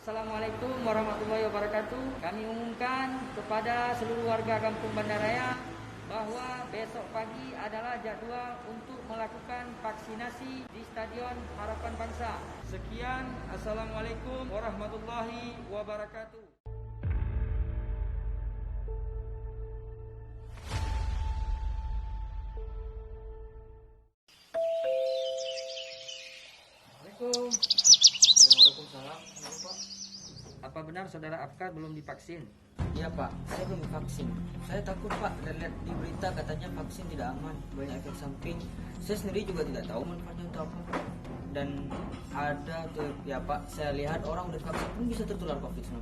Assalamualaikum warahmatullahi wabarakatuh. Kami umumkan kepada seluruh warga Kampung Bandaraya bahwa besok pagi adalah jadwal untuk melakukan vaksinasi di Stadion Harapan Bangsa. Sekian, Assalamualaikum warahmatullahi wabarakatuh. Assalamualaikum. Waalaikumsalam. Kenapa, Pak? Apa benar saudara Afkar belum divaksin? Iya, Pak, saya belum divaksin. Saya takut, Pak, lihat di berita katanya vaksin tidak aman, banyak efek samping. Saya sendiri juga tidak tahu manfaatnya untuk apa, Pak. Dan ada tuh, ya Pak, saya lihat orang udah divaksin pun bisa tertular COVID-19.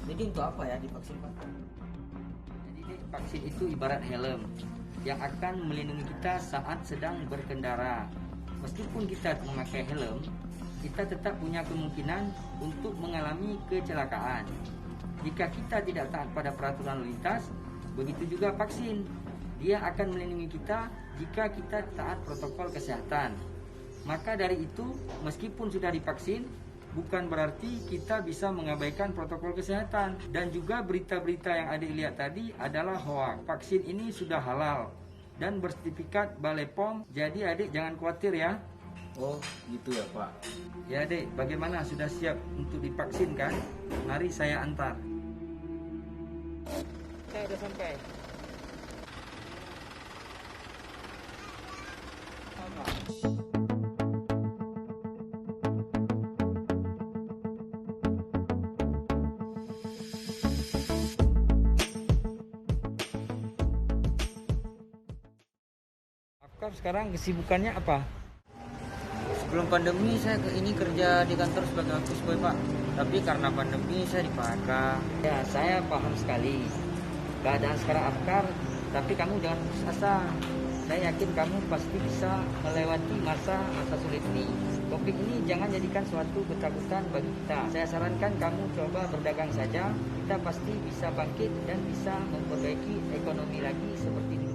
Jadi untuk apa ya divaksin, Pak? Jadi vaksin itu ibarat helm yang akan melindungi kita saat sedang berkendara. Meskipun kita memakai helm, kita tetap punya kemungkinan untuk mengalami kecelakaan. Jika kita tidak taat pada peraturan lalu lintas, begitu juga vaksin. Dia akan melindungi kita jika kita taat protokol kesehatan. Maka dari itu, meskipun sudah divaksin, bukan berarti kita bisa mengabaikan protokol kesehatan. Dan juga berita-berita yang adik lihat tadi adalah hoaks. Vaksin ini sudah halal dan bersertifikat Balai POM, jadi adik jangan khawatir ya. Oh, gitu ya, Pak. Ya adik, bagaimana? Sudah siap untuk divaksin kan? Mari saya antar. Saya sudah sampai. Afkar sekarang kesibukannya apa? Sebelum pandemi saya kerja di kantor sebagai office boy, Pak. Tapi karena pandemi saya di PHK. Ya, saya paham sekali keadaan sekarang Afkar, tapi kamu jangan putus asa. Saya yakin kamu pasti bisa melewati masa sulit ini. Topik ini jangan jadikan suatu ketakutan bagi kita. Saya sarankan kamu coba berdagang saja. Kita pasti bisa bangkit dan bisa memperbaiki ekonomi lagi seperti dulu.